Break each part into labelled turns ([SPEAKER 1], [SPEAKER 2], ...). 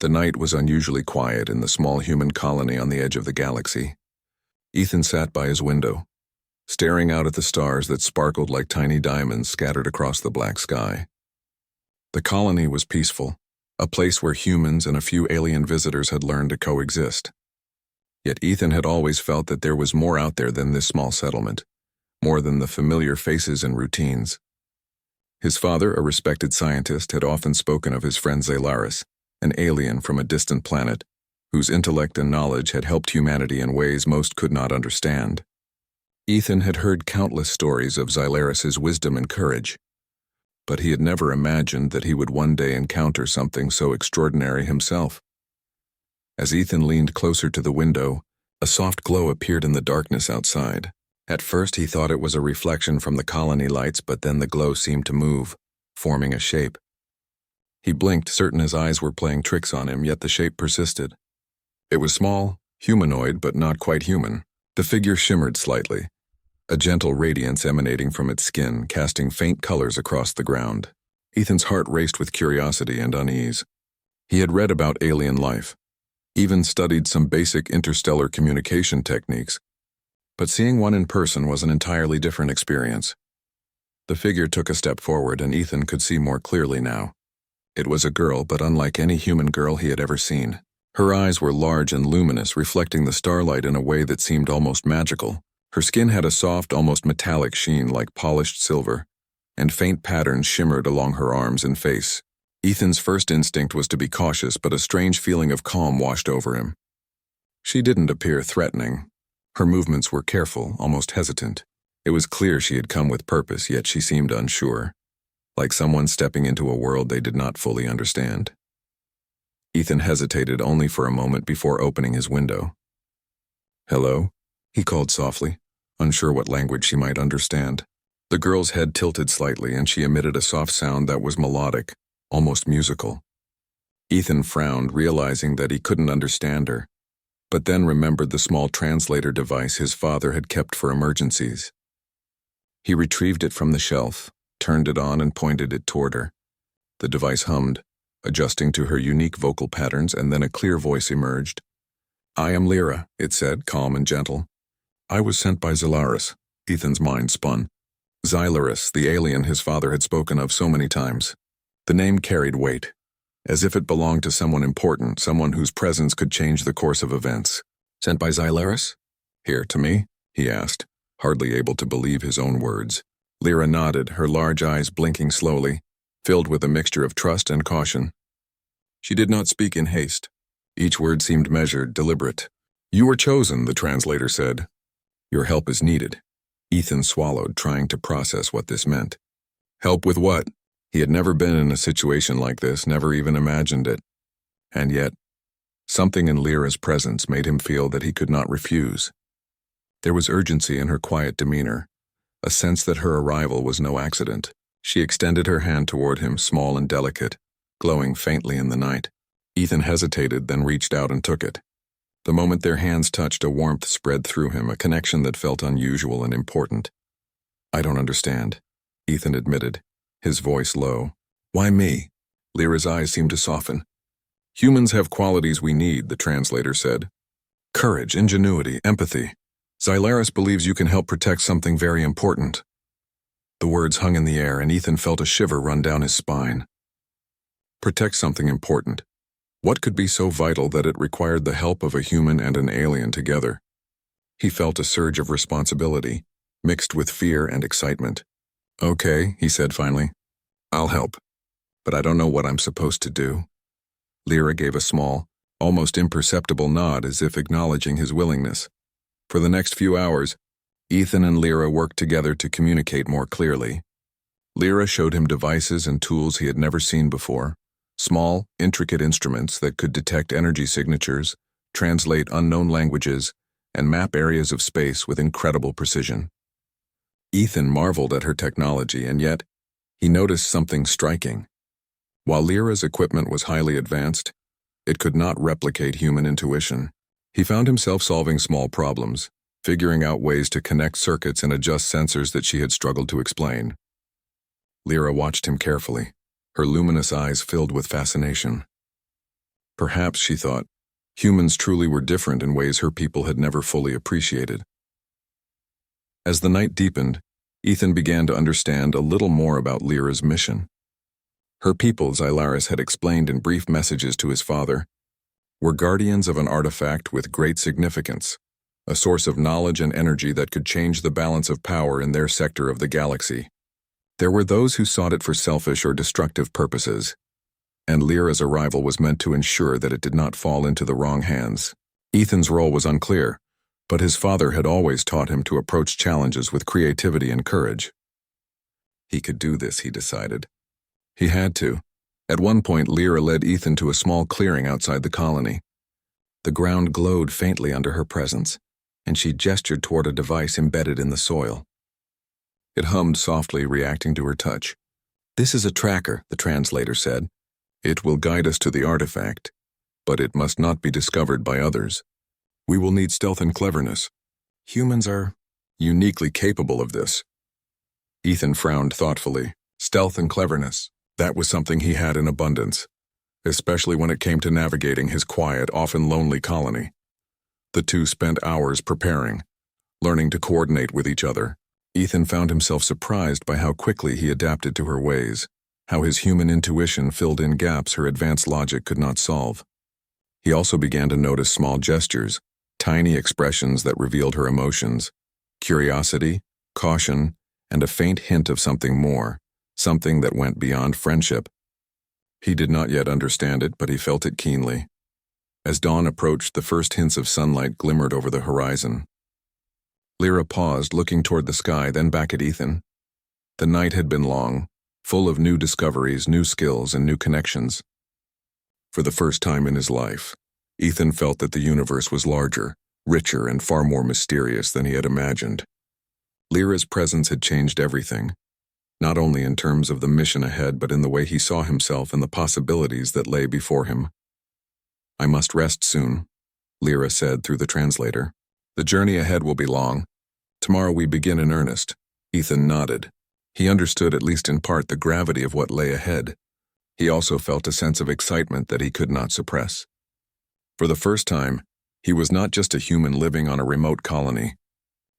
[SPEAKER 1] The night was unusually quiet in the small human colony on the edge of the galaxy. Ethan sat by his window, staring out at the stars that sparkled like tiny diamonds scattered across the black sky. The colony was peaceful, a place where humans and a few alien visitors had learned to coexist. Yet Ethan had always felt that there was more out there than this small settlement, more than the familiar faces and routines. His father, a respected scientist, had often spoken of his friend Zalaris, an alien from a distant planet, whose intellect and knowledge had helped humanity in ways most could not understand. Ethan had heard countless stories of Zalaris's wisdom and courage, but he had never imagined that he would one day encounter something so extraordinary himself. As Ethan leaned closer to the window, a soft glow appeared in the darkness outside. At first he thought it was a reflection from the colony lights, but then the glow seemed to move, forming a shape. He blinked, certain his eyes were playing tricks on him, yet the shape persisted. It was small, humanoid, but not quite human. The figure shimmered slightly, a gentle radiance emanating from its skin, casting faint colors across the ground. Ethan's heart raced with curiosity and unease. He had read about alien life, even studied some basic interstellar communication techniques, but seeing one in person was an entirely different experience. The figure took a step forward, and Ethan could see more clearly now. It was a girl, but unlike any human girl he had ever seen. Her eyes were large and luminous, reflecting the starlight in a way that seemed almost magical. Her skin had a soft, almost metallic sheen like polished silver, and faint patterns shimmered along her arms and face. Ethan's first instinct was to be cautious, but a strange feeling of calm washed over him. She didn't appear threatening. Her movements were careful, almost hesitant. It was clear she had come with purpose, yet she seemed unsure, like someone stepping into a world they did not fully understand. Ethan hesitated only for a moment before opening his window. "Hello?" he called softly, unsure what language she might understand. The girl's head tilted slightly, and she emitted a soft sound that was melodic, almost musical. Ethan frowned, realizing that he couldn't understand her, but then remembered the small translator device his father had kept for emergencies. He retrieved it from the shelf, turned it on, and pointed it toward her. The device hummed, adjusting to her unique vocal patterns, and then a clear voice emerged. "I am Lyra," it said, calm and gentle. "I was sent by Zalaris." Ethan's mind spun. Xylaris, the alien his father had spoken of so many times. The name carried weight, as if it belonged to someone important, someone whose presence could change the course of events. "Sent by Xylaris? Here, to me?" he asked, hardly able to believe his own words. Lyra nodded, her large eyes blinking slowly, filled with a mixture of trust and caution. She did not speak in haste. Each word seemed measured, deliberate. "You were chosen," the translator said. "Your help is needed." Ethan swallowed, trying to process what this meant. Help with what? He had never been in a situation like this, never even imagined it. And yet, something in Lyra's presence made him feel that he could not refuse. There was urgency in her quiet demeanor, a sense that her arrival was no accident. She extended her hand toward him, small and delicate, glowing faintly in the night. Ethan hesitated, then reached out and took it. The moment their hands touched, a warmth spread through him, a connection that felt unusual and important. "I don't understand," Ethan admitted, his voice low. "Why me?" Lyra's eyes seemed to soften. "Humans have qualities we need," the translator said. "Courage, ingenuity, empathy. Xylaris believes you can help protect something very important." The words hung in the air, and Ethan felt a shiver run down his spine. Protect something important. What could be so vital that it required the help of a human and an alien together? He felt a surge of responsibility, mixed with fear and excitement. "Okay," he said finally. "I'll help, but I don't know what I'm supposed to do." Lyra gave a small, almost imperceptible nod as if acknowledging his willingness. For the next few hours, Ethan and Lyra worked together to communicate more clearly. Lyra showed him devices and tools he had never seen before, small, intricate instruments that could detect energy signatures, translate unknown languages, and map areas of space with incredible precision. Ethan marveled at her technology, and yet, he noticed something striking. While Lyra's equipment was highly advanced, it could not replicate human intuition. He found himself solving small problems, figuring out ways to connect circuits and adjust sensors that she had struggled to explain. Lyra watched him carefully, her luminous eyes filled with fascination. Perhaps, she thought, humans truly were different in ways her people had never fully appreciated. As the night deepened, Ethan began to understand a little more about Lyra's mission. Her people, Xylaris had explained in brief messages to his father, were guardians of an artifact with great significance, a source of knowledge and energy that could change the balance of power in their sector of the galaxy. There were those who sought it for selfish or destructive purposes, and Lyra's arrival was meant to ensure that it did not fall into the wrong hands. Ethan's role was unclear, but his father had always taught him to approach challenges with creativity and courage. He could do this, he decided. He had to. At one point, Lyra led Ethan to a small clearing outside the colony. The ground glowed faintly under her presence, and she gestured toward a device embedded in the soil. It hummed softly, reacting to her touch. "This is a tracker," the translator said. "It will guide us to the artifact, but it must not be discovered by others. We will need stealth and cleverness. Humans are uniquely capable of this." Ethan frowned thoughtfully. Stealth and cleverness. That was something he had in abundance, especially when it came to navigating his quiet, often lonely colony. The two spent hours preparing, learning to coordinate with each other. Ethan found himself surprised by how quickly he adapted to her ways, how his human intuition filled in gaps her advanced logic could not solve. He also began to notice small gestures, tiny expressions that revealed her emotions, curiosity, caution, and a faint hint of something more, something that went beyond friendship. He did not yet understand it, but he felt it keenly. As dawn approached, the first hints of sunlight glimmered over the horizon. Lyra paused, looking toward the sky, then back at Ethan. The night had been long, full of new discoveries, new skills, and new connections. For the first time in his life, Ethan felt that the universe was larger, richer, and far more mysterious than he had imagined. Lyra's presence had changed everything, not only in terms of the mission ahead, but in the way he saw himself and the possibilities that lay before him. "I must rest soon," Lyra said through the translator. "The journey ahead will be long. Tomorrow we begin in earnest." Ethan nodded. He understood, at least in part, the gravity of what lay ahead. He also felt a sense of excitement that he could not suppress. For the first time, he was not just a human living on a remote colony.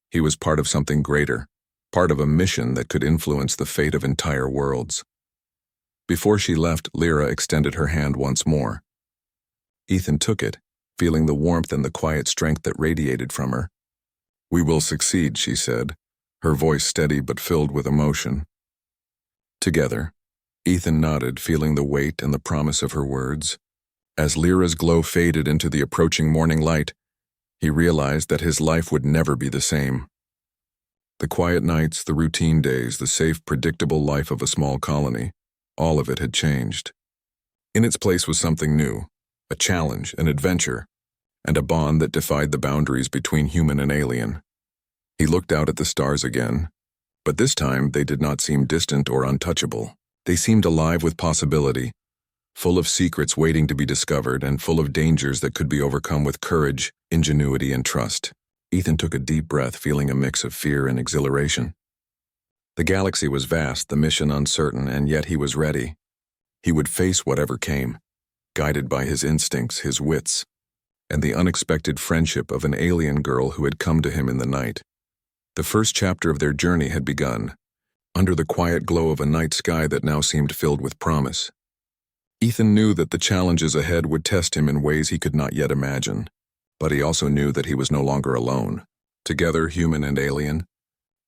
[SPEAKER 1] He was part of something greater, part of a mission that could influence the fate of entire worlds. Before she left, Lyra extended her hand once more. Ethan took it, feeling the warmth and the quiet strength that radiated from her. "We will succeed," she said, her voice steady but filled with emotion. Together, Ethan nodded, feeling the weight and the promise of her words. As Lyra's glow faded into the approaching morning light, he realized that his life would never be the same. The quiet nights, the routine days, the safe, predictable life of a small colony, all of it had changed. In its place was something new, a challenge, an adventure, and a bond that defied the boundaries between human and alien. He looked out at the stars again, but this time they did not seem distant or untouchable. They seemed alive with possibility, full of secrets waiting to be discovered and full of dangers that could be overcome with courage, ingenuity, and trust. Ethan took a deep breath, feeling a mix of fear and exhilaration. The galaxy was vast, the mission uncertain, and yet he was ready. He would face whatever came, guided by his instincts, his wits, and the unexpected friendship of an alien girl who had come to him in the night. The first chapter of their journey had begun, under the quiet glow of a night sky that now seemed filled with promise. Ethan knew that the challenges ahead would test him in ways he could not yet imagine, but he also knew that he was no longer alone. Together, human and alien,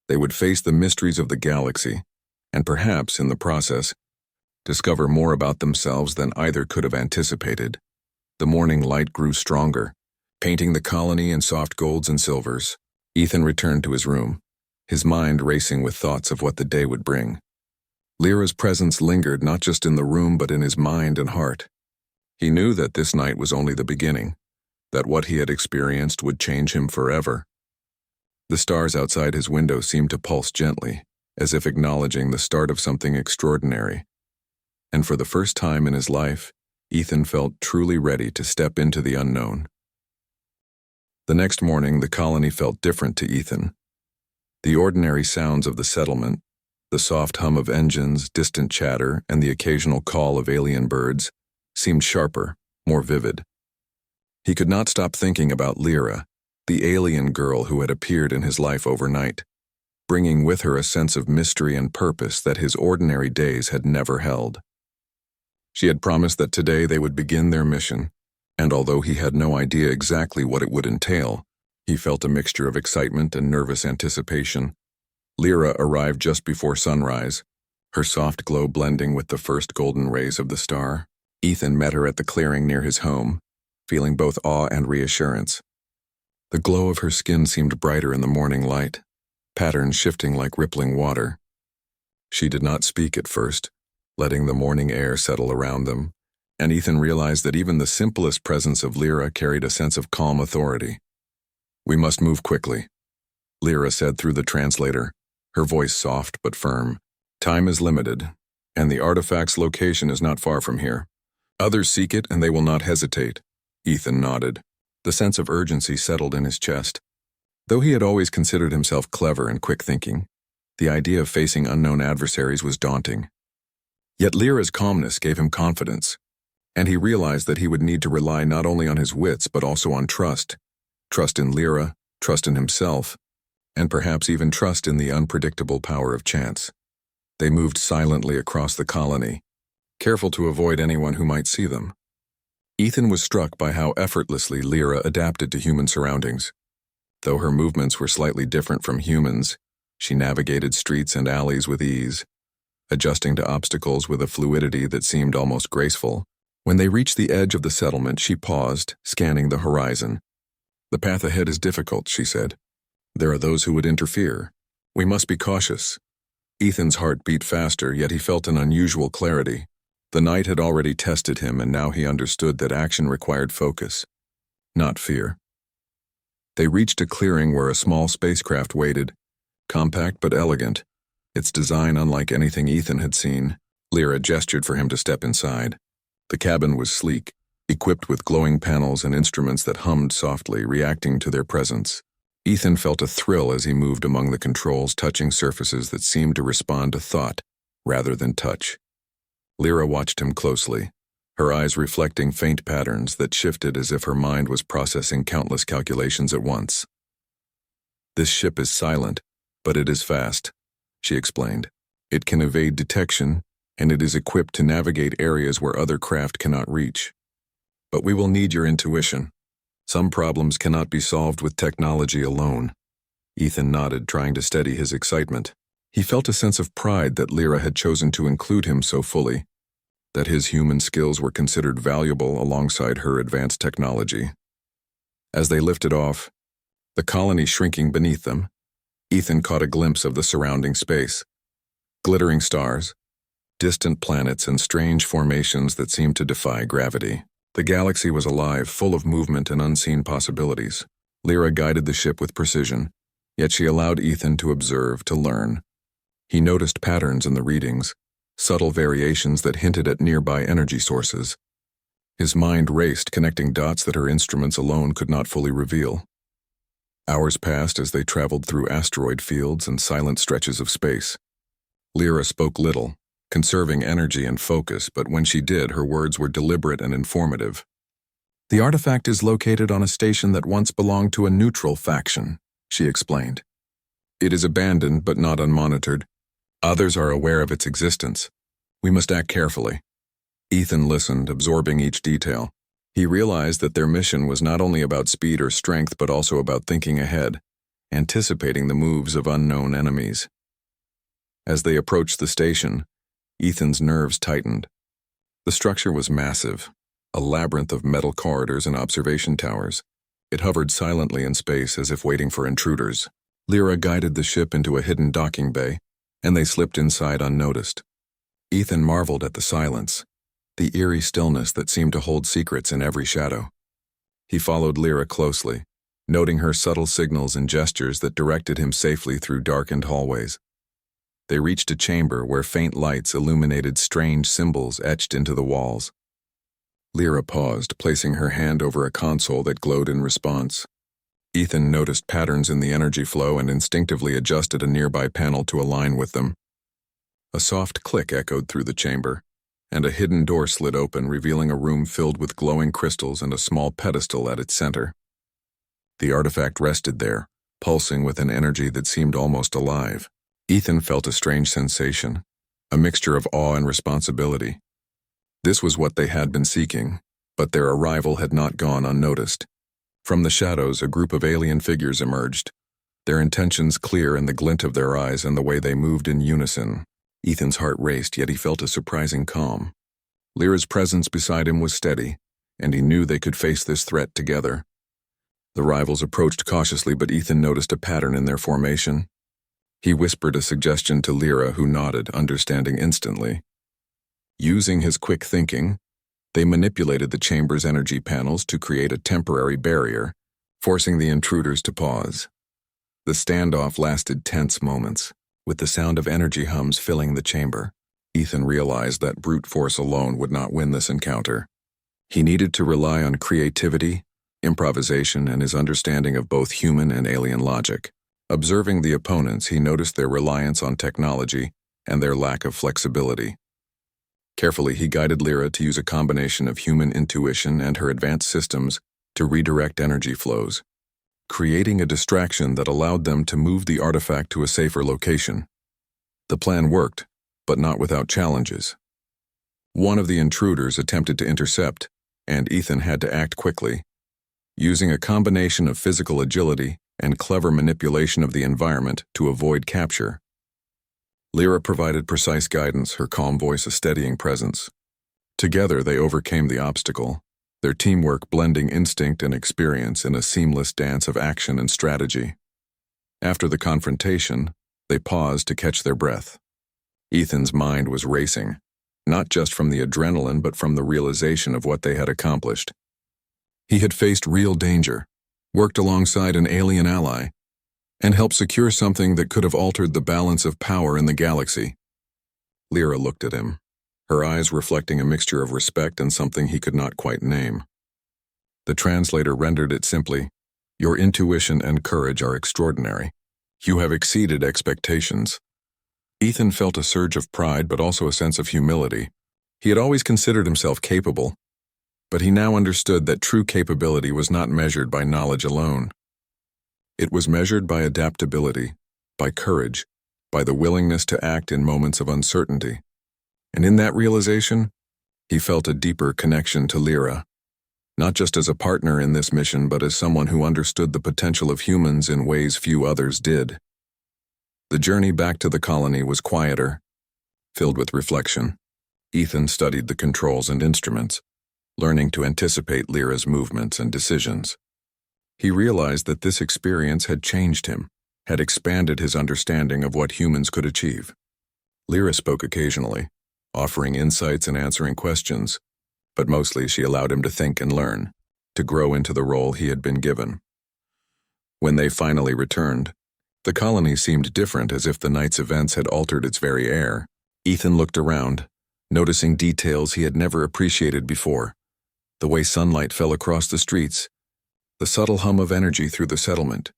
[SPEAKER 1] they would face the mysteries of the galaxy, and perhaps, in the process, discover more about themselves than either could have anticipated. The morning light grew stronger, painting the colony in soft golds and silvers. Ethan returned to his room, his mind racing with thoughts of what the day would bring. Lyra's presence lingered not just in the room but in his mind and heart. He knew that this night was only the beginning, that what he had experienced would change him forever. The stars outside his window seemed to pulse gently, as if acknowledging the start of something extraordinary. And for the first time in his life, Ethan felt truly ready to step into the unknown. The next morning, the colony felt different to Ethan. The ordinary sounds of the settlement, the soft hum of engines, distant chatter, and the occasional call of alien birds, seemed sharper, more vivid. He could not stop thinking about Lyra, the alien girl who had appeared in his life overnight, bringing with her a sense of mystery and purpose that his ordinary days had never held. She had promised that today they would begin their mission, and although he had no idea exactly what it would entail, he felt a mixture of excitement and nervous anticipation. Lyra arrived just before sunrise, her soft glow blending with the first golden rays of the star. Ethan met her at the clearing near his home, feeling both awe and reassurance. The glow of her skin seemed brighter in the morning light, patterns shifting like rippling water. She did not speak at first, letting the morning air settle around them, and Ethan realized that even the simplest presence of Lyra carried a sense of calm authority. "We must move quickly," Lyra said through the translator, her voice soft but firm. "Time is limited, and the artifact's location is not far from here. Others seek it and they will not hesitate." Ethan nodded. The sense of urgency settled in his chest. Though he had always considered himself clever and quick-thinking, the idea of facing unknown adversaries was daunting. Yet Lyra's calmness gave him confidence, and he realized that he would need to rely not only on his wits but also on trust. Trust in Lyra, trust in himself, and perhaps even trust in the unpredictable power of chance. They moved silently across the colony, careful to avoid anyone who might see them. Ethan was struck by how effortlessly Lyra adapted to human surroundings. Though her movements were slightly different from humans, she navigated streets and alleys with ease, adjusting to obstacles with a fluidity that seemed almost graceful. When they reached the edge of the settlement, she paused, scanning the horizon. "The path ahead is difficult," she said. "There are those who would interfere. We must be cautious." Ethan's heart beat faster, yet he felt an unusual clarity. The night had already tested him, and now he understood that action required focus, not fear. They reached a clearing where a small spacecraft waited, compact but elegant, its design unlike anything Ethan had seen. Lyra gestured for him to step inside. The cabin was sleek, equipped with glowing panels and instruments that hummed softly, reacting to their presence. Ethan felt a thrill as he moved among the controls, touching surfaces that seemed to respond to thought rather than touch. Lyra watched him closely, her eyes reflecting faint patterns that shifted as if her mind was processing countless calculations at once. "This ship is silent, but it is fast," she explained. "It can evade detection, and it is equipped to navigate areas where other craft cannot reach. But we will need your intuition. Some problems cannot be solved with technology alone." Ethan nodded, trying to steady his excitement. He felt a sense of pride that Lyra had chosen to include him so fully, that his human skills were considered valuable alongside her advanced technology. As they lifted off, the colony shrinking beneath them, Ethan caught a glimpse of the surrounding space. Glittering stars, distant planets, and strange formations that seemed to defy gravity. The galaxy was alive, full of movement and unseen possibilities. Lyra guided the ship with precision, yet she allowed Ethan to observe, to learn. He noticed patterns in the readings, subtle variations that hinted at nearby energy sources. His mind raced, connecting dots that her instruments alone could not fully reveal. Hours passed as they traveled through asteroid fields and silent stretches of space. Lyra spoke little, conserving energy and focus, but when she did, her words were deliberate and informative. "The artifact is located on a station that once belonged to a neutral faction," she explained. "It is abandoned but not unmonitored. Others are aware of its existence. We must act carefully." Ethan listened, absorbing each detail. He realized that their mission was not only about speed or strength but also about thinking ahead, anticipating the moves of unknown enemies. As they approached the station, Ethan's nerves tightened. The structure was massive, a labyrinth of metal corridors and observation towers. It hovered silently in space as if waiting for intruders. Lyra guided the ship into a hidden docking bay, and they slipped inside unnoticed. Ethan marveled at the silence, the eerie stillness that seemed to hold secrets in every shadow. He followed Lyra closely, noting her subtle signals and gestures that directed him safely through darkened hallways. They reached a chamber where faint lights illuminated strange symbols etched into the walls. Lyra paused, placing her hand over a console that glowed in response. Ethan noticed patterns in the energy flow and instinctively adjusted a nearby panel to align with them. A soft click echoed through the chamber, and a hidden door slid open, revealing a room filled with glowing crystals and a small pedestal at its center. The artifact rested there, pulsing with an energy that seemed almost alive. Ethan felt a strange sensation, a mixture of awe and responsibility. This was what they had been seeking, but their arrival had not gone unnoticed. From the shadows, a group of alien figures emerged, their intentions clear in the glint of their eyes and the way they moved in unison. Ethan's heart raced, yet he felt a surprising calm. Lyra's presence beside him was steady, and he knew they could face this threat together. The rivals approached cautiously, but Ethan noticed a pattern in their formation. He whispered a suggestion to Lyra, who nodded, understanding instantly. Using his quick thinking, they manipulated the chamber's energy panels to create a temporary barrier, forcing the intruders to pause. The standoff lasted tense moments, with the sound of energy hums filling the chamber. Ethan realized that brute force alone would not win this encounter. He needed to rely on creativity, improvisation, and his understanding of both human and alien logic. Observing the opponents, he noticed their reliance on technology and their lack of flexibility. Carefully, he guided Lyra to use a combination of human intuition and her advanced systems to redirect energy flows, creating a distraction that allowed them to move the artifact to a safer location. The plan worked, but not without challenges. One of the intruders attempted to intercept, and Ethan had to act quickly. Using a combination of physical agility and clever manipulation of the environment to avoid capture, Lyra provided precise guidance, her calm voice a steadying presence. Together, they overcame the obstacle, their teamwork blending instinct and experience in a seamless dance of action and strategy. After the confrontation, they paused to catch their breath. Ethan's mind was racing, not just from the adrenaline but from the realization of what they had accomplished. He had faced real danger, worked alongside an alien ally, and helped secure something that could have altered the balance of power in the galaxy. Lyra looked at him, her eyes reflecting a mixture of respect and something he could not quite name. The translator rendered it simply, "Your intuition and courage are extraordinary. You have exceeded expectations." Ethan felt a surge of pride but also a sense of humility. He had always considered himself capable, but he now understood that true capability was not measured by knowledge alone. It was measured by adaptability, by courage, by the willingness to act in moments of uncertainty. And in that realization, he felt a deeper connection to Lyra, not just as a partner in this mission but as someone who understood the potential of humans in ways few others did. The journey back to the colony was quieter, filled with reflection. Ethan studied the controls and instruments, learning to anticipate Lyra's movements and decisions. He realized that this experience had changed him, had expanded his understanding of what humans could achieve. Lyra spoke occasionally, offering insights and answering questions, but mostly she allowed him to think and learn, to grow into the role he had been given. When they finally returned, the colony seemed different, as if the night's events had altered its very air. Ethan looked around, noticing details he had never appreciated before. The way sunlight fell across the streets, the subtle hum of energy through the settlement,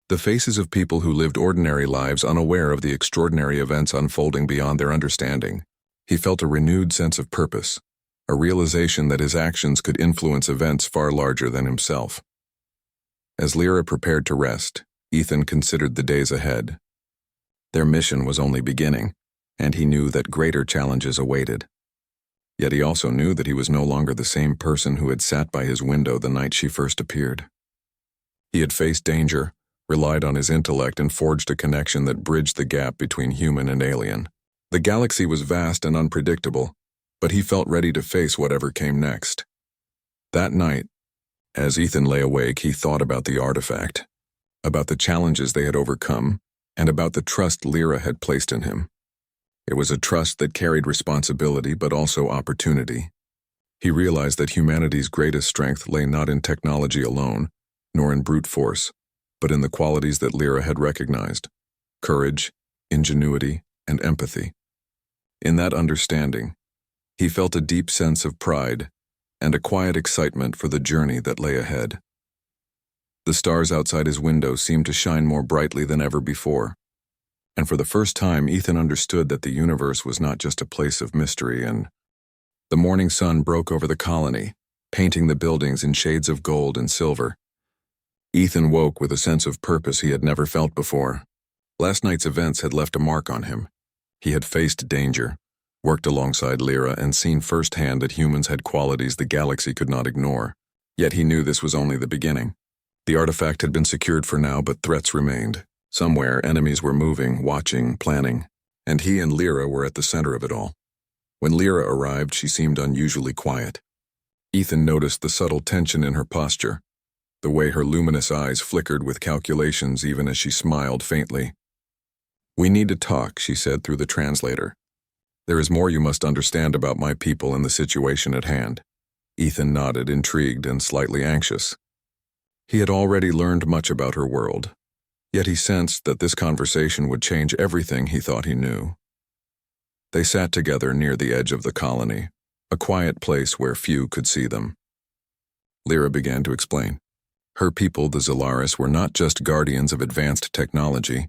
[SPEAKER 1] the faces of people who lived ordinary lives unaware of the extraordinary events unfolding beyond their understanding. He felt a renewed sense of purpose, a realization that his actions could influence events far larger than himself. As Lyra prepared to rest, Ethan considered the days ahead. Their mission was only beginning, and he knew that greater challenges awaited. Yet he also knew that he was no longer the same person who had sat by his window the night she first appeared. He had faced danger, relied on his intellect, and forged a connection that bridged the gap between human and alien. The galaxy was vast and unpredictable, but he felt ready to face whatever came next. That night, as Ethan lay awake, he thought about the artifact, about the challenges they had overcome, and about the trust Lyra had placed in him. It was a trust that carried responsibility but also opportunity. He realized that humanity's greatest strength lay not in technology alone, nor in brute force, but in the qualities that Lyra had recognized: courage, ingenuity, and empathy. In that understanding, he felt a deep sense of pride and a quiet excitement for the journey that lay ahead. The stars outside his window seemed to shine more brightly than ever before, and for the first time Ethan understood that the universe was not just a place of mystery and The morning sun broke over the colony, painting the buildings in shades of gold and silver. Ethan woke with a sense of purpose he had never felt before. Last night's events had left a mark on him. He had faced danger, worked alongside Lyra, and seen firsthand that humans had qualities the galaxy could not ignore. Yet he knew this was only the beginning. The artifact had been secured for now, but threats remained. Somewhere, enemies were moving, watching, planning, and he and Lyra were at the center of it all. When Lyra arrived, she seemed unusually quiet. Ethan noticed the subtle tension in her posture, the way her luminous eyes flickered with calculations even as she smiled faintly. "We need to talk," she said through the translator. "There is more you must understand about my people and the situation at hand." Ethan nodded, intrigued and slightly anxious. He had already learned much about her world, yet he sensed that this conversation would change everything he thought he knew. They sat together near the edge of the colony, a quiet place where few could see them. Lyra began to explain. Her people, the Zolaris, were not just guardians of advanced technology.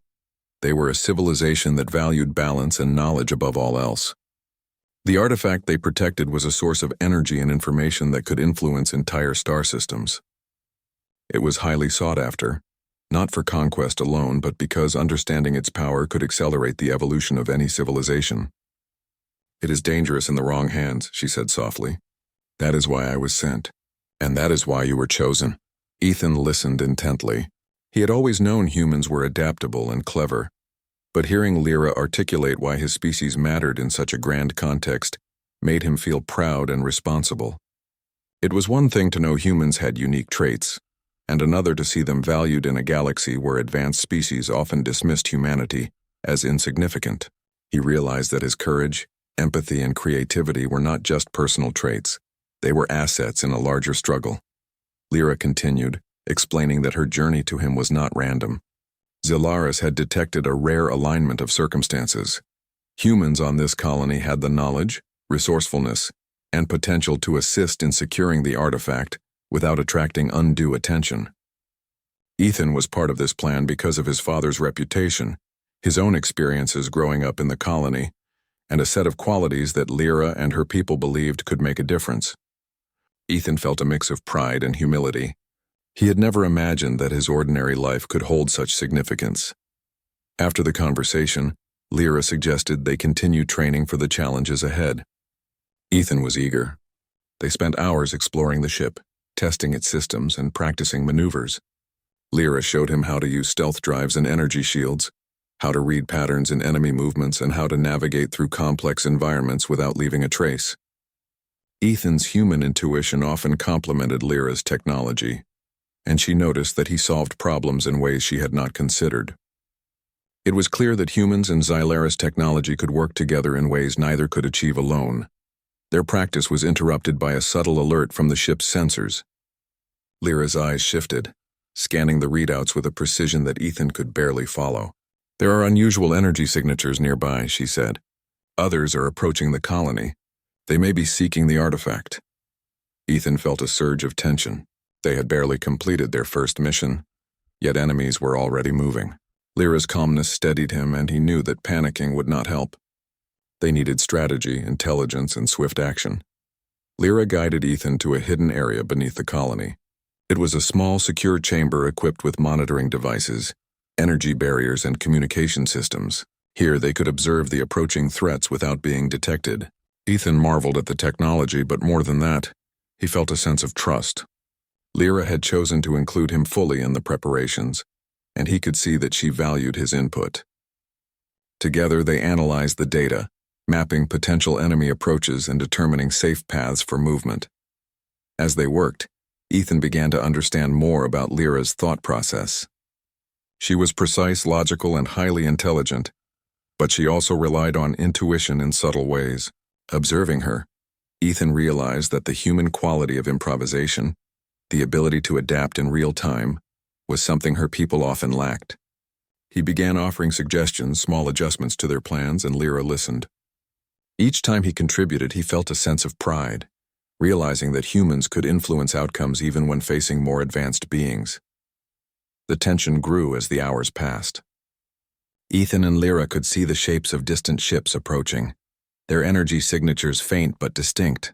[SPEAKER 1] They were a civilization that valued balance and knowledge above all else. The artifact they protected was a source of energy and information that could influence entire star systems. It was highly sought after, not for conquest alone, but because understanding its power could accelerate the evolution of any civilization. "It is dangerous in the wrong hands," she said softly. "That is why I was sent. And that is why you were chosen." Ethan listened intently. He had always known humans were adaptable and clever, but hearing Lyra articulate why his species mattered in such a grand context made him feel proud and responsible. It was one thing to know humans had unique traits, and another to see them valued in a galaxy where advanced species often dismissed humanity as insignificant. He realized that his courage, empathy, and creativity were not just personal traits. They were assets in a larger struggle. Lyra continued, explaining that her journey to him was not random. Zolaris had detected a rare alignment of circumstances. Humans on this colony had the knowledge, resourcefulness, and potential to assist in securing the artifact without attracting undue attention. Ethan was part of this plan because of his father's reputation, his own experiences growing up in the colony, and a set of qualities that Lyra and her people believed could make a difference. Ethan felt a mix of pride and humility. He had never imagined that his ordinary life could hold such significance. After the conversation, Lyra suggested they continue training for the challenges ahead. Ethan was eager. They spent hours exploring the ship, testing its systems and practicing maneuvers. Lyra showed him how to use stealth drives and energy shields, how to read patterns in enemy movements, and how to navigate through complex environments without leaving a trace. Ethan's human intuition often complemented Lyra's technology, and she noticed that he solved problems in ways she had not considered. It was clear that humans and Xylaris technology could work together in ways neither could achieve alone. Their practice was interrupted by a subtle alert from the ship's sensors. Lyra's eyes shifted, scanning the readouts with a precision that Ethan could barely follow. "There are unusual energy signatures nearby," she said. "Others are approaching the colony. They may be seeking the artifact." Ethan felt a surge of tension. They had barely completed their first mission, yet enemies were already moving. Lyra's calmness steadied him, and he knew that panicking would not help. They needed strategy, intelligence, and swift action. Lyra guided Ethan to a hidden area beneath the colony. It was a small, secure chamber equipped with monitoring devices, energy barriers, and communication systems. Here they could observe the approaching threats without being detected. Ethan marveled at the technology, but more than that, he felt a sense of trust. Lyra had chosen to include him fully in the preparations, and he could see that she valued his input. Together they analyzed the data, mapping potential enemy approaches and determining safe paths for movement. As they worked, Ethan began to understand more about Lyra's thought process. She was precise, logical, and highly intelligent, but she also relied on intuition in subtle ways. Observing her, Ethan realized that the human quality of improvisation, the ability to adapt in real time, was something her people often lacked. He began offering suggestions, small adjustments to their plans, and Lyra listened. Each time he contributed, he felt a sense of pride, realizing that humans could influence outcomes even when facing more advanced beings. The tension grew as the hours passed. Ethan and Lyra could see the shapes of distant ships approaching. their energy signatures faint but distinct.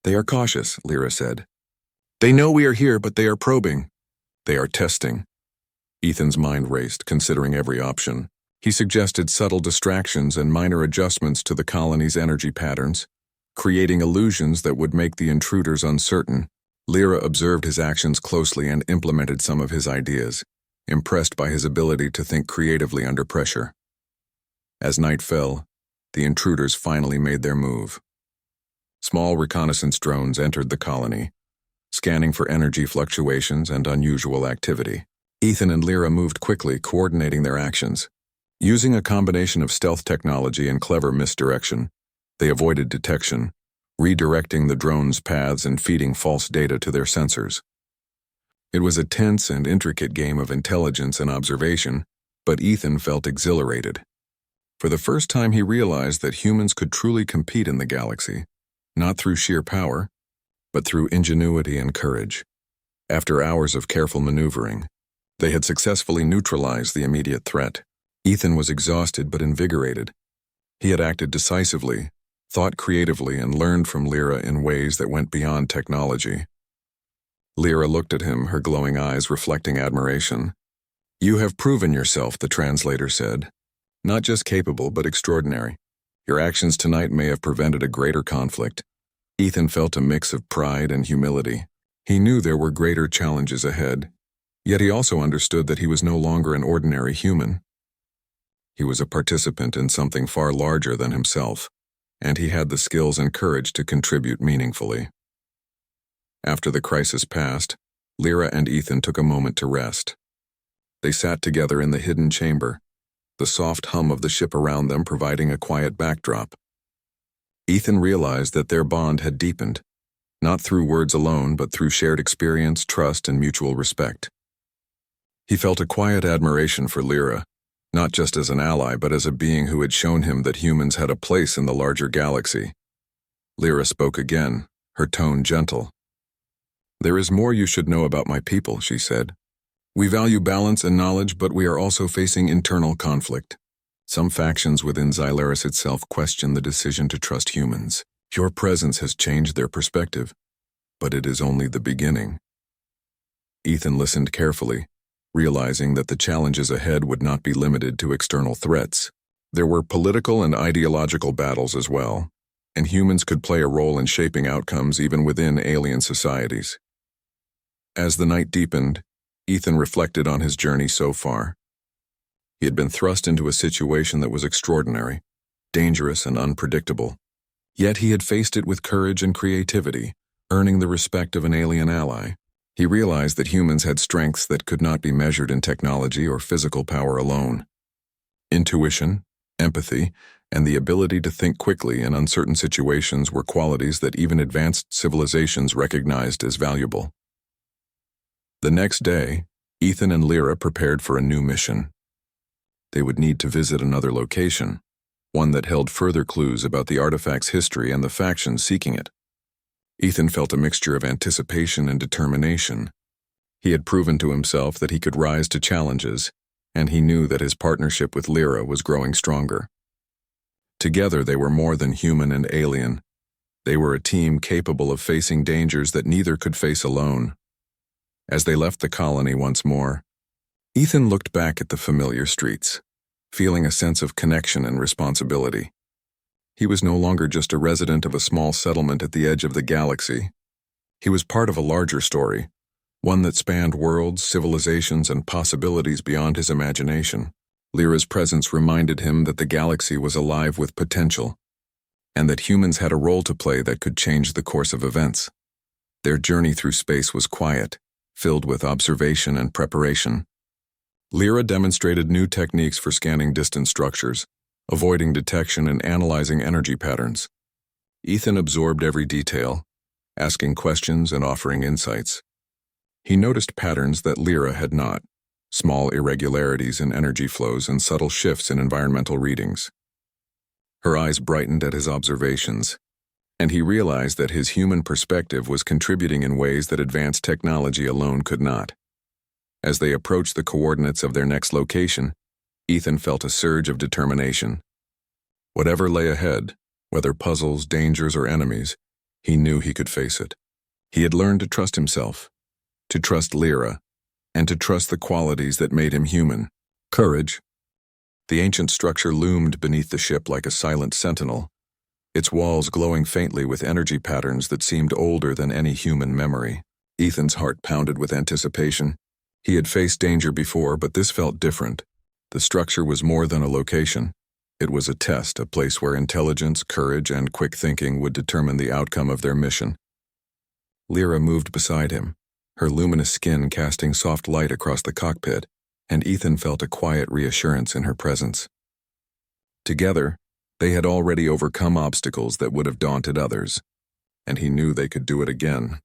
[SPEAKER 1] "They are cautious," Lyra said. "They know we are here, but they are probing. They are testing." Ethan's mind raced, considering every option. He suggested subtle distractions and minor adjustments to the colony's energy patterns, creating illusions that would make the intruders uncertain. Lyra observed his actions closely and implemented some of his ideas, impressed by his ability to think creatively under pressure. As night fell, the intruders finally made their move. Small reconnaissance drones entered the colony, scanning for energy fluctuations and unusual activity. Ethan and Lyra moved quickly, coordinating their actions. Using a combination of stealth technology and clever misdirection, they avoided detection, redirecting the drones' paths and feeding false data to their sensors. It was a tense and intricate game of intelligence and observation, but Ethan felt exhilarated. For the first time, he realized that humans could truly compete in the galaxy, not through sheer power, but through ingenuity and courage. After hours of careful maneuvering, they had successfully neutralized the immediate threat. Ethan was exhausted but invigorated. He had acted decisively, thought creatively, and learned from Lyra in ways that went beyond technology. Lyra looked at him, her glowing eyes reflecting admiration. "You have proven yourself," the translator said. "Not just capable, but extraordinary. Your actions tonight may have prevented a greater conflict." Ethan felt a mix of pride and humility. He knew there were greater challenges ahead, yet he also understood that he was no longer an ordinary human. He was a participant in something far larger than himself, and he had the skills and courage to contribute meaningfully. After the crisis passed, Lyra and Ethan took a moment to rest. They sat together in the hidden chamber, the soft hum of the ship around them providing a quiet backdrop. Ethan realized that their bond had deepened, not through words alone, but through shared experience, trust, and mutual respect. He felt a quiet admiration for Lyra, not just as an ally, but as a being who had shown him that humans had a place in the larger galaxy. Lyra spoke again, her tone gentle. "There is more you should know about my people," she said. "We value balance and knowledge, but we are also facing internal conflict. Some factions within Xylaris itself question the decision to trust humans. Your presence has changed their perspective, but it is only the beginning." Ethan listened carefully, realizing that the challenges ahead would not be limited to external threats. There were political and ideological battles as well, and humans could play a role in shaping outcomes even within alien societies. As the night deepened, Ethan reflected on his journey so far. He had been thrust into a situation that was extraordinary, dangerous, and unpredictable. Yet he had faced it with courage and creativity, earning the respect of an alien ally. He realized that humans had strengths that could not be measured in technology or physical power alone. Intuition, empathy, and the ability to think quickly in uncertain situations were qualities that even advanced civilizations recognized as valuable. The next day, Ethan and Lyra prepared for a new mission. They would need to visit another location, one that held further clues about the artifact's history and the factions seeking it. Ethan felt a mixture of anticipation and determination. He had proven to himself that he could rise to challenges, and he knew that his partnership with Lyra was growing stronger. Together they were more than human and alien. They were a team capable of facing dangers that neither could face alone. As they left the colony once more, Ethan looked back at the familiar streets, feeling a sense of connection and responsibility. He was no longer just a resident of a small settlement at the edge of the galaxy. He was part of a larger story, one that spanned worlds, civilizations, and possibilities beyond his imagination. Lyra's presence reminded him that the galaxy was alive with potential, and that humans had a role to play that could change the course of events. Their journey through space was quiet, filled with observation and preparation. Lyra demonstrated new techniques for scanning distant structures, avoiding detection and analyzing energy patterns. Ethan absorbed every detail, asking questions and offering insights. He noticed patterns that Lyra had not, small irregularities in energy flows and subtle shifts in environmental readings. Her eyes brightened at his observations, and he realized that his human perspective was contributing in ways that advanced technology alone could not. As they approached the coordinates of their next location, Ethan felt a surge of determination. Whatever lay ahead, Whether puzzles, dangers, or enemies, he knew he could face it. He had learned to trust himself, to trust Lyra, and to trust the qualities that made him human. Courage. The ancient structure loomed beneath the ship like a silent sentinel, its walls glowing faintly with energy patterns that seemed older than any human memory. Ethan's heart pounded with anticipation. He had faced danger before, but this felt different. The structure was more than a location. It was a test, a place where intelligence, courage, and quick thinking would determine the outcome of their mission. Lyra moved beside him, her luminous skin casting soft light across the cockpit, and Ethan felt a quiet reassurance in her presence. Together, they had already overcome obstacles that would have daunted others, and he knew they could do it again.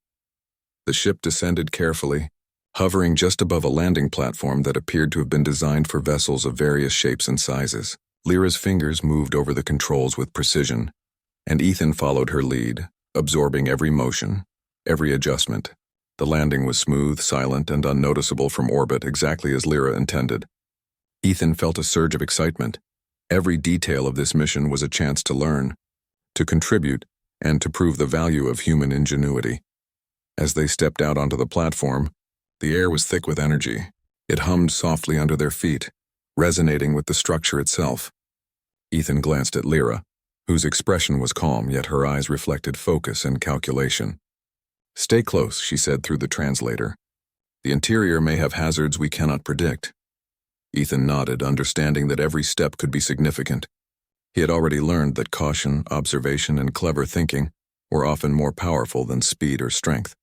[SPEAKER 1] The ship descended carefully, hovering just above a landing platform that appeared to have been designed for vessels of various shapes and sizes. Lyra's fingers moved over the controls with precision, and Ethan followed her lead, absorbing every motion, every adjustment. The landing was smooth, silent, and unnoticeable from orbit, exactly as Lyra intended. Ethan felt a surge of excitement. Every detail of this mission was a chance to learn, to contribute, and to prove the value of human ingenuity. As they stepped out onto the platform, the air was thick with energy. It hummed softly under their feet, resonating with the structure itself. Ethan glanced at Lyra, whose expression was calm, yet her eyes reflected focus and calculation. "Stay close," she said through the translator. "The interior may have hazards we cannot predict." Ethan nodded, understanding that every step could be significant. He had already learned that caution, observation, and clever thinking were often more powerful than speed or strength.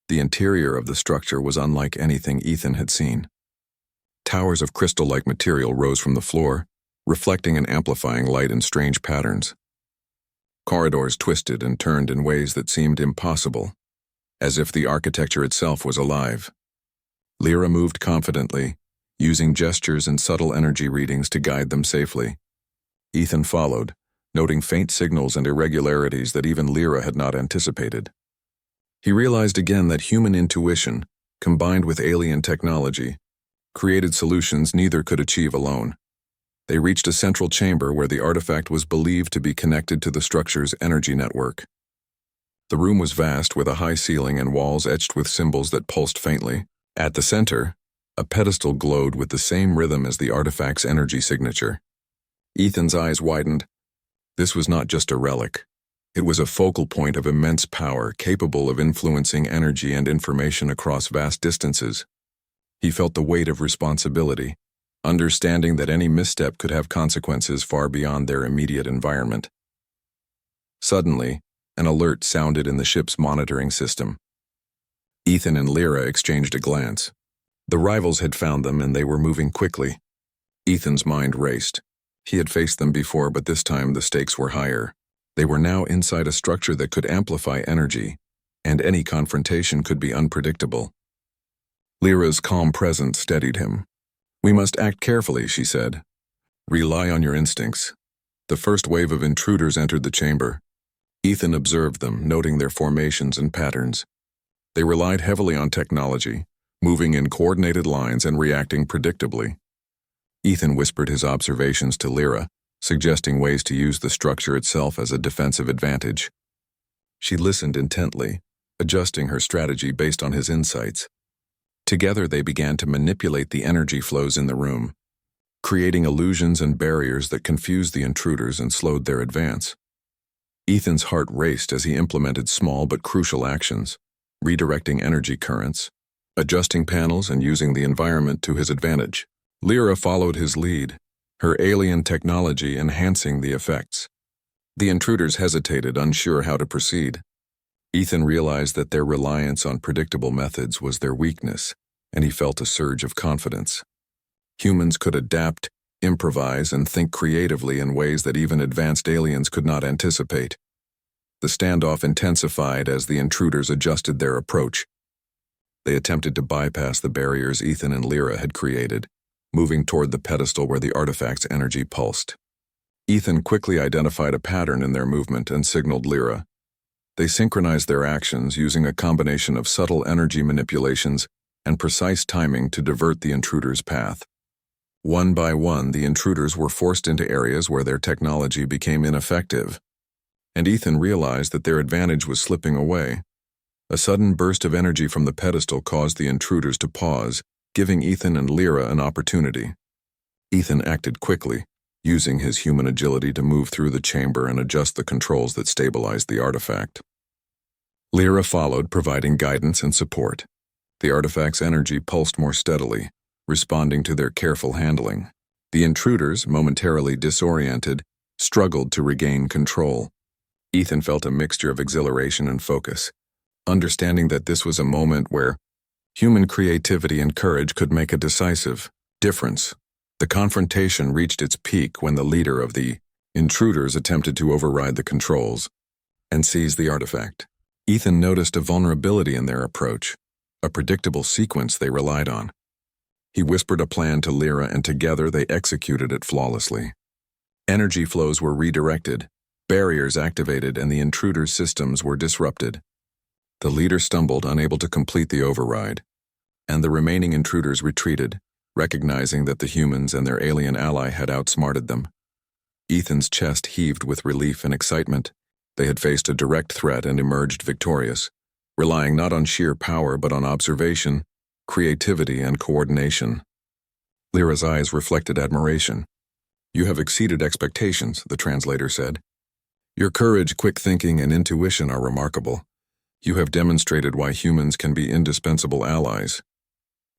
[SPEAKER 1] The interior of the structure was unlike anything Ethan had seen. Towers of crystal-like material rose from the floor, reflecting and amplifying light in strange patterns. Corridors twisted and turned in ways that seemed impossible, as if the architecture itself was alive. Lyra moved confidently, using gestures and subtle energy readings to guide them safely. Ethan followed, noting faint signals and irregularities that even Lyra had not anticipated. He realized again that human intuition, combined with alien technology, created solutions neither could achieve alone. They reached a central chamber where the artifact was believed to be connected to the structure's energy network. The room was vast, with a high ceiling and walls etched with symbols that pulsed faintly. At the center, a pedestal glowed with the same rhythm as the artifact's energy signature. Ethan's eyes widened. This was not just a relic. It was a focal point of immense power, capable of influencing energy and information across vast distances. He felt the weight of responsibility, understanding that any misstep could have consequences far beyond their immediate environment. Suddenly, an alert sounded in the ship's monitoring system. Ethan and Lyra exchanged a glance. The rivals had found them, and they were moving quickly. Ethan's mind raced. He had faced them before, but this time the stakes were higher. They were now inside a structure that could amplify energy, and any confrontation could be unpredictable. Lyra's calm presence steadied him. "We must act carefully," she said. "Rely on your instincts." The first wave of intruders entered the chamber. Ethan observed them, noting their formations and patterns. They relied heavily on technology, moving in coordinated lines and reacting predictably. Ethan whispered his observations to Lyra, suggesting ways to use the structure itself as a defensive advantage. She listened intently, adjusting her strategy based on his insights. Together they began to manipulate the energy flows in the room, creating illusions and barriers that confused the intruders and slowed their advance. Ethan's heart raced as he implemented small but crucial actions, redirecting energy currents, adjusting panels, and using the environment to his advantage. Lyra followed his lead, her alien technology enhancing the effects. The intruders hesitated, unsure how to proceed. Ethan realized that their reliance on predictable methods was their weakness, and he felt a surge of confidence. Humans could adapt, improvise, and think creatively in ways that even advanced aliens could not anticipate. The standoff intensified as the intruders adjusted their approach. They attempted to bypass the barriers Ethan and Lyra had created, moving toward the pedestal where the artifact's energy pulsed. Ethan quickly identified a pattern in their movement and signaled Lyra. They synchronized their actions using a combination of subtle energy manipulations and precise timing to divert the intruders' path. One by one, the intruders were forced into areas where their technology became ineffective. and Ethan realized that their advantage was slipping away. A sudden burst of energy from the pedestal caused the intruders to pause, giving Ethan and Lyra an opportunity. Ethan acted quickly, using his human agility to move through the chamber and adjust the controls that stabilized the artifact. Lyra followed, providing guidance and support. The artifact's energy pulsed more steadily, responding to their careful handling. The intruders, momentarily disoriented, struggled to regain control. Ethan felt a mixture of exhilaration and focus, understanding that this was a moment where human creativity and courage could make a decisive difference. The confrontation reached its peak when the leader of the intruders attempted to override the controls and seize the artifact. Ethan noticed a vulnerability in their approach, a predictable sequence they relied on. He whispered a plan to Lyra, and together they executed it flawlessly. Energy flows were redirected, barriers activated, and the intruders' systems were disrupted. The leader stumbled, unable to complete the override, and the remaining intruders retreated, recognizing that the humans and their alien ally had outsmarted them. Ethan's chest heaved with relief and excitement. They had faced a direct threat and emerged victorious, relying not on sheer power but on observation, creativity, and coordination. Lyra's eyes reflected admiration. "You have exceeded expectations," the translator said. "Your courage, quick thinking, and intuition are remarkable. You have demonstrated why humans can be indispensable allies."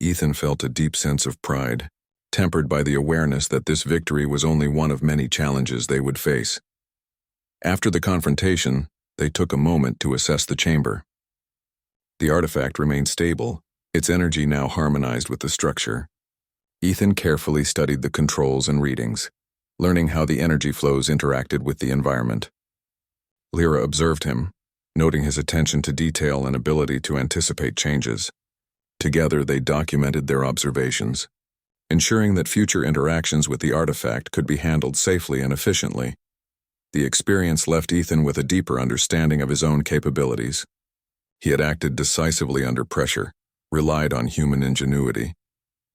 [SPEAKER 1] Ethan felt a deep sense of pride, tempered by the awareness that this victory was only one of many challenges they would face. After the confrontation, they took a moment to assess the chamber. The artifact remained stable, its energy now harmonized with the structure. Ethan carefully studied the controls and readings, learning how the energy flows interacted with the environment. Lyra observed him, noting his attention to detail and ability to anticipate changes. Together they documented their observations, ensuring that future interactions with the artifact could be handled safely and efficiently. The experience left Ethan with a deeper understanding of his own capabilities. He had acted decisively under pressure, relied on human ingenuity,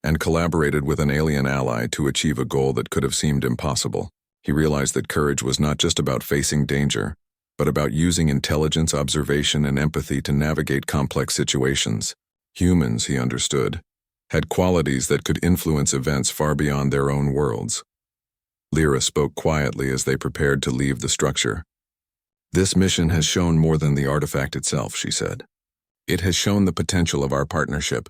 [SPEAKER 1] and collaborated with an alien ally to achieve a goal that could have seemed impossible. He realized that courage was not just about facing danger, but about using intelligence, observation, and empathy to navigate complex situations. Humans, he understood, had qualities that could influence events far beyond their own worlds. Lyra spoke quietly as they prepared to leave the structure. "This mission has shown more than the artifact itself," she said. "It has shown the potential of our partnership.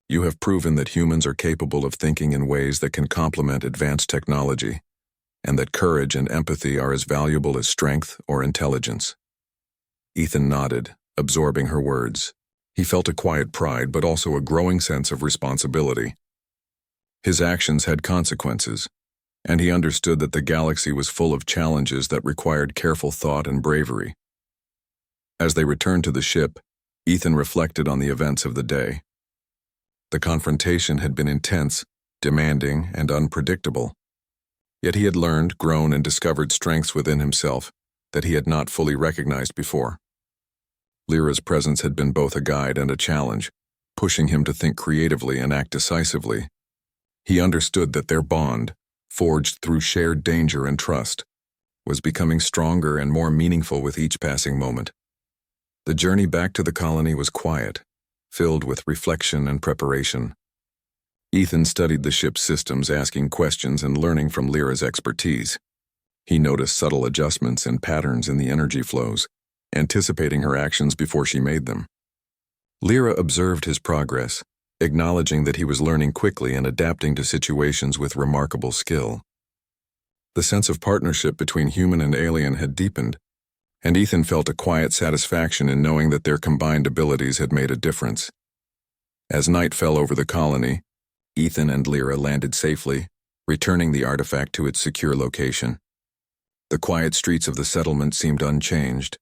[SPEAKER 1] You have proven that humans are capable of thinking in ways that can complement advanced technology, and that courage and empathy are as valuable as strength or intelligence." Ethan nodded, absorbing her words. He felt a quiet pride but also a growing sense of responsibility. His actions had consequences, and he understood that the galaxy was full of challenges that required careful thought and bravery. As they returned to the ship, Ethan reflected on the events of the day. The confrontation had been intense, demanding, and unpredictable. Yet he had learned, grown, and discovered strengths within himself that he had not fully recognized before. Lyra's presence had been both a guide and a challenge, pushing him to think creatively and act decisively. He understood that their bond, forged through shared danger and trust, was becoming stronger and more meaningful with each passing moment. The journey back to the colony was quiet, filled with reflection and preparation. Ethan studied the ship's systems, asking questions and learning from Lyra's expertise. He noticed subtle adjustments and patterns in the energy flows, anticipating her actions before she made them. Lyra observed his progress, acknowledging that he was learning quickly and adapting to situations with remarkable skill. The sense of partnership between human and alien had deepened, and Ethan felt a quiet satisfaction in knowing that their combined abilities had made a difference. As night fell over the colony, Ethan and Lyra landed safely, returning the artifact to its secure location. The quiet streets of the settlement seemed unchanged,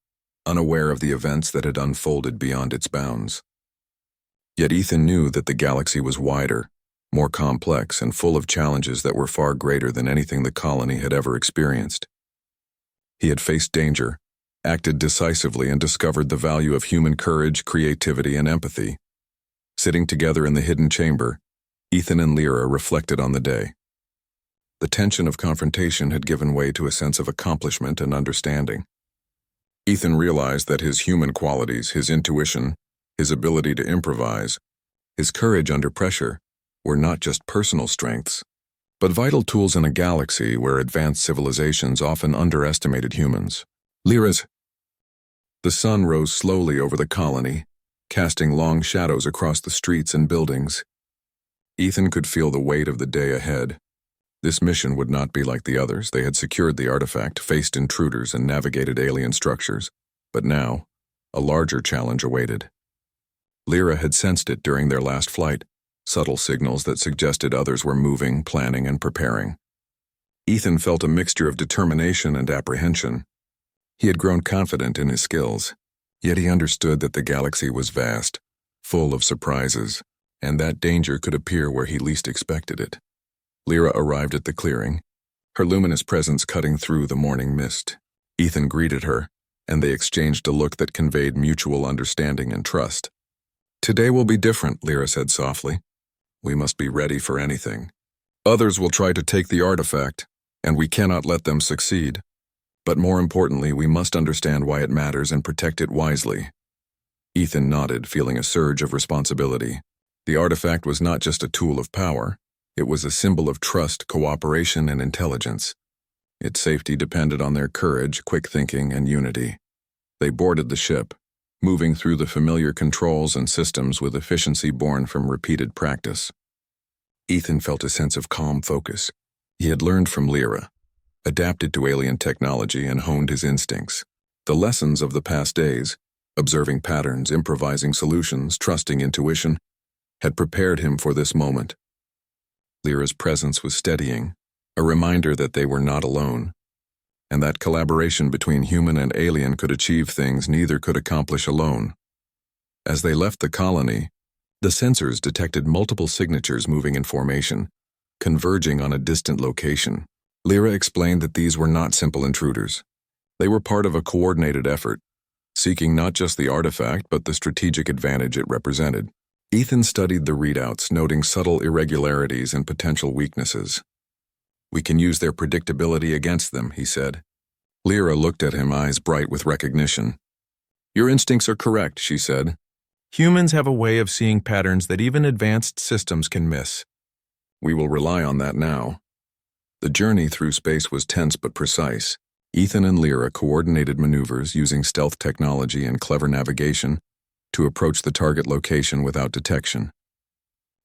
[SPEAKER 1] unaware of the events that had unfolded beyond its bounds. Yet Ethan knew that the galaxy was wider, more complex, and full of challenges that were far greater than anything the colony had ever experienced. He had faced danger, acted decisively, and discovered the value of human courage, creativity, and empathy. Sitting together in the hidden chamber, Ethan and Lyra reflected on the day. The tension of confrontation had given way to a sense of accomplishment and understanding. Ethan realized that his human qualities, his intuition, his ability to improvise, his courage under pressure, were not just personal strengths, but vital tools in a galaxy where advanced civilizations often underestimated humans. Lyra's. The sun rose slowly over the colony, casting long shadows across the streets and buildings. Ethan could feel the weight of the day ahead. This mission would not be like the others. They had secured the artifact, faced intruders, and navigated alien structures. But now, a larger challenge awaited. Lyra had sensed it during their last flight, subtle signals that suggested others were moving, planning, and preparing. Ethan felt a mixture of determination and apprehension. He had grown confident in his skills, yet he understood that the galaxy was vast, full of surprises, and that danger could appear where he least expected it. Lyra arrived at the clearing, her luminous presence cutting through the morning mist. Ethan greeted her, and they exchanged a look that conveyed mutual understanding and trust. "Today will be different," Lyra said softly. "We must be ready for anything. Others will try to take the artifact, and we cannot let them succeed. But more importantly, we must understand why it matters and protect it wisely." Ethan nodded, feeling a surge of responsibility. The artifact was not just a tool of power. It was a symbol of trust, cooperation, and intelligence. Its safety depended on their courage, quick thinking, and unity. They boarded the ship, moving through the familiar controls and systems with efficiency born from repeated practice. Ethan felt a sense of calm focus. He had learned from Lyra, adapted to alien technology, and honed his instincts. The lessons of the past days, observing patterns, improvising solutions, trusting intuition, had prepared him for this moment. Lyra's presence was steadying, a reminder that they were not alone, and that collaboration between human and alien could achieve things neither could accomplish alone. As they left the colony, the sensors detected multiple signatures moving in formation, converging on a distant location. Lyra explained that these were not simple intruders. They were part of a coordinated effort, seeking not just the artifact but the strategic advantage it represented. Ethan studied the readouts, noting subtle irregularities and potential weaknesses. "We can use their predictability against them," he said. Lyra looked at him, eyes bright with recognition. "Your instincts are correct," she said. "Humans have a way of seeing patterns that even advanced systems can miss. We will rely on that now." The journey through space was tense but precise. Ethan and Lyra coordinated maneuvers using stealth technology and clever navigation to approach the target location without detection.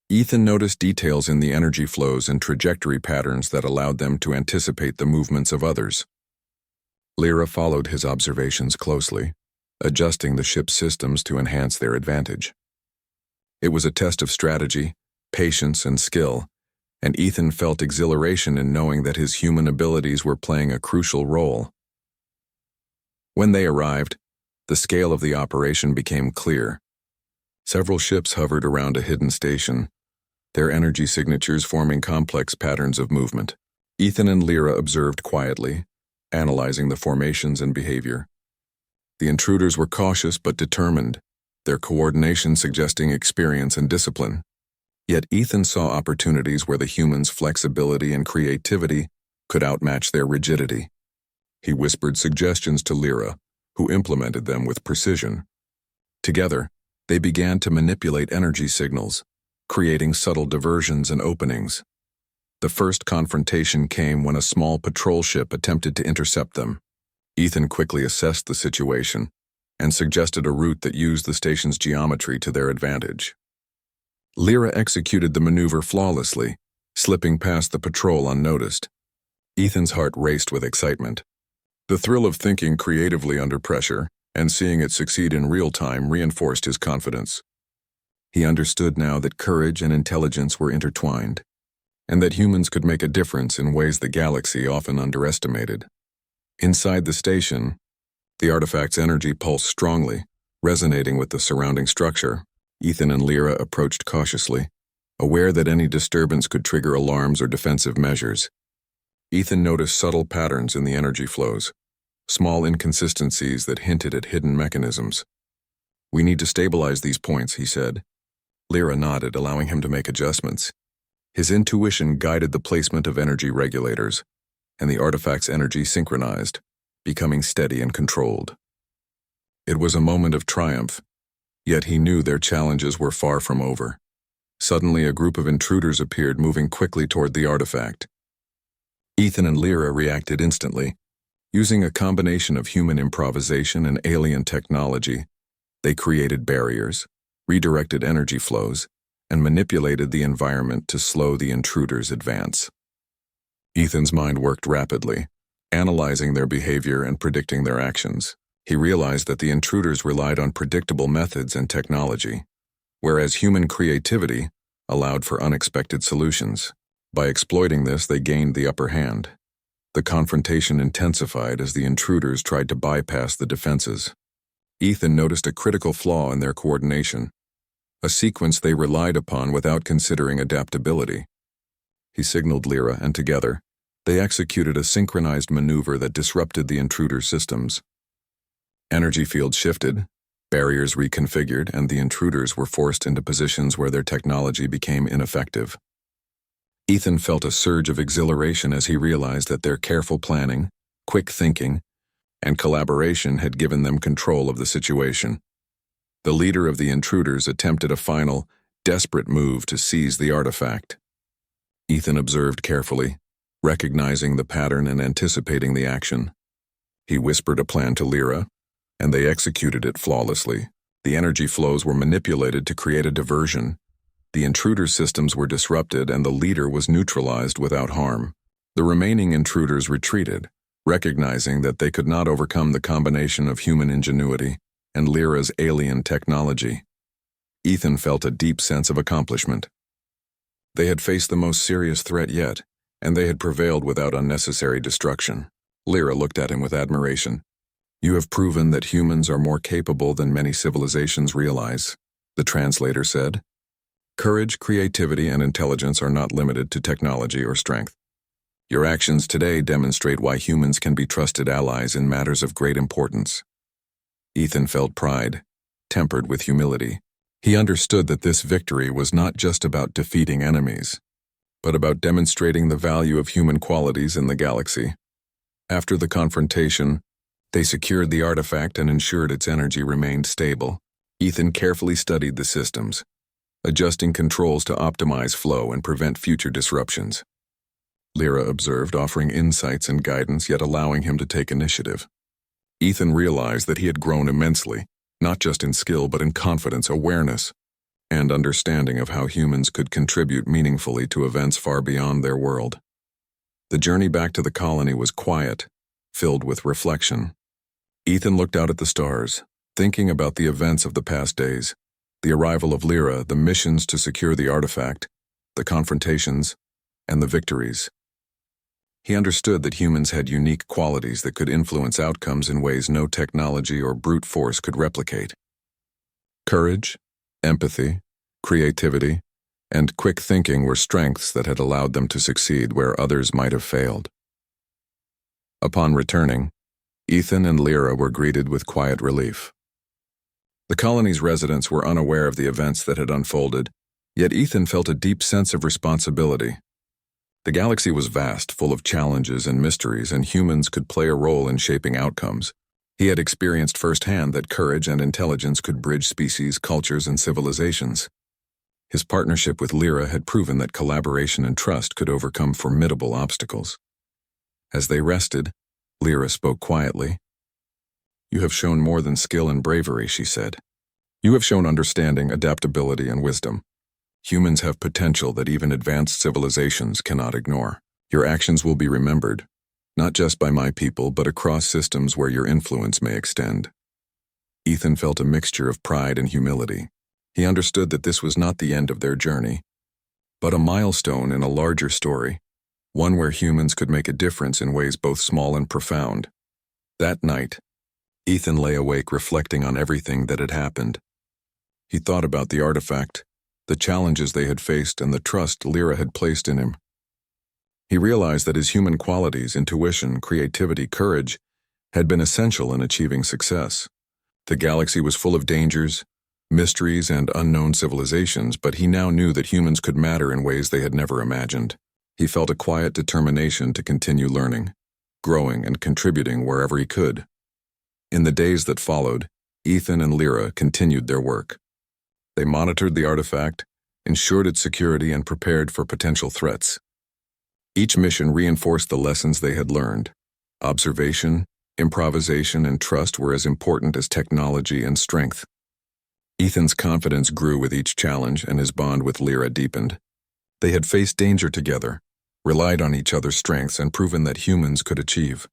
[SPEAKER 1] Ethan noticed details in the energy flows and trajectory patterns that allowed them to anticipate the movements of others. Lyra followed his observations closely, adjusting the ship's systems to enhance their advantage. It was a test of strategy, patience, and skill, and Ethan felt exhilaration in knowing that his human abilities were playing a crucial role. When they arrived, the scale of the operation became clear. Several ships hovered around a hidden station, their energy signatures forming complex patterns of movement. Ethan and Lyra observed quietly, analyzing the formations and behavior. The intruders were cautious but determined, their coordination suggesting experience and discipline. Yet Ethan saw opportunities where the humans' flexibility and creativity could outmatch their rigidity. He whispered suggestions to Lyra, who implemented them with precision. Together, they began to manipulate energy signals, creating subtle diversions and openings. The first confrontation came when a small patrol ship attempted to intercept them. Ethan quickly assessed the situation and suggested a route that used the station's geometry to their advantage. Lyra executed the maneuver flawlessly, slipping past the patrol unnoticed. Ethan's heart raced with excitement. The thrill of thinking creatively under pressure and seeing it succeed in real time reinforced his confidence. He understood now that courage and intelligence were intertwined, and that humans could make a difference in ways the galaxy often underestimated. Inside the station, the artifact's energy pulsed strongly, resonating with the surrounding structure. Ethan and Lyra approached cautiously, aware that any disturbance could trigger alarms or defensive measures. Ethan noticed subtle patterns in the energy flows, small inconsistencies that hinted at hidden mechanisms. "We need to stabilize these points," he said. Lyra nodded, allowing him to make adjustments. His intuition guided the placement of energy regulators, and the artifact's energy synchronized, becoming steady and controlled. It was a moment of triumph, yet he knew their challenges were far from over. Suddenly, a group of intruders appeared, moving quickly toward the artifact. Ethan and Lyra reacted instantly. Using a combination of human improvisation and alien technology, they created barriers, redirected energy flows, and manipulated the environment to slow the intruders' advance. Ethan's mind worked rapidly, analyzing their behavior and predicting their actions. He realized that the intruders relied on predictable methods and technology, whereas human creativity allowed for unexpected solutions. By exploiting this, they gained the upper hand. The confrontation intensified as the intruders tried to bypass the defenses. Ethan noticed a critical flaw in their coordination, a sequence they relied upon without considering adaptability. He signaled Lyra, and together, they executed a synchronized maneuver that disrupted the intruder systems. Energy fields shifted, barriers reconfigured, and the intruders were forced into positions where their technology became ineffective. Ethan felt a surge of exhilaration as he realized that their careful planning, quick thinking, and collaboration had given them control of the situation. The leader of the intruders attempted a final, desperate move to seize the artifact. Ethan observed carefully, recognizing the pattern and anticipating the action. He whispered a plan to Lyra, and they executed it flawlessly. The energy flows were manipulated to create a diversion. The intruder systems were disrupted, and the leader was neutralized without harm. The remaining intruders retreated, recognizing that they could not overcome the combination of human ingenuity and Lyra's alien technology. Ethan felt a deep sense of accomplishment. They had faced the most serious threat yet, and they had prevailed without unnecessary destruction. Lyra looked at him with admiration. "You have proven that humans are more capable than many civilizations realize," the translator said. "Courage, creativity, and intelligence are not limited to technology or strength. Your actions today demonstrate why humans can be trusted allies in matters of great importance." Ethan felt pride, tempered with humility. He understood that this victory was not just about defeating enemies, but about demonstrating the value of human qualities in the galaxy. After the confrontation, they secured the artifact and ensured its energy remained stable. Ethan carefully studied the systems, adjusting controls to optimize flow and prevent future disruptions. Lyra observed, offering insights and guidance, yet allowing him to take initiative. Ethan realized that he had grown immensely, not just in skill but in confidence, awareness, and understanding of how humans could contribute meaningfully to events far beyond their world. The journey back to the colony was quiet, filled with reflection. Ethan looked out at the stars, thinking about the events of the past days, the arrival of Lyra, the missions to secure the artifact, the confrontations, and the victories. He understood that humans had unique qualities that could influence outcomes in ways no technology or brute force could replicate. Courage, empathy, creativity, and quick thinking were strengths that had allowed them to succeed where others might have failed. Upon returning, Ethan and Lyra were greeted with quiet relief. The colony's residents were unaware of the events that had unfolded, yet Ethan felt a deep sense of responsibility. The galaxy was vast, full of challenges and mysteries, and humans could play a role in shaping outcomes. He had experienced firsthand that courage and intelligence could bridge species, cultures, and civilizations. His partnership with Lyra had proven that collaboration and trust could overcome formidable obstacles. As they rested, Lyra spoke quietly. "You have shown more than skill and bravery," she said. "You have shown understanding, adaptability, and wisdom. Humans have potential that even advanced civilizations cannot ignore. Your actions will be remembered, not just by my people, but across systems where your influence may extend." Ethan felt a mixture of pride and humility. He understood that this was not the end of their journey, but a milestone in a larger story, one where humans could make a difference in ways both small and profound. That night, Ethan lay awake reflecting on everything that had happened. He thought about the artifact, the challenges they had faced, and the trust Lyra had placed in him. He realized that his human qualities, intuition, creativity, courage, had been essential in achieving success. The galaxy was full of dangers, mysteries, and unknown civilizations, but he now knew that humans could matter in ways they had never imagined. He felt a quiet determination to continue learning, growing, and contributing wherever he could. In the days that followed, Ethan and Lyra continued their work. They monitored the artifact, ensured its security, and prepared for potential threats. Each mission reinforced the lessons they had learned. Observation, improvisation, and trust were as important as technology and strength. Ethan's confidence grew with each challenge, and his bond with Lyra deepened. They had faced danger together, relied on each other's strengths, and proven that humans could achieve.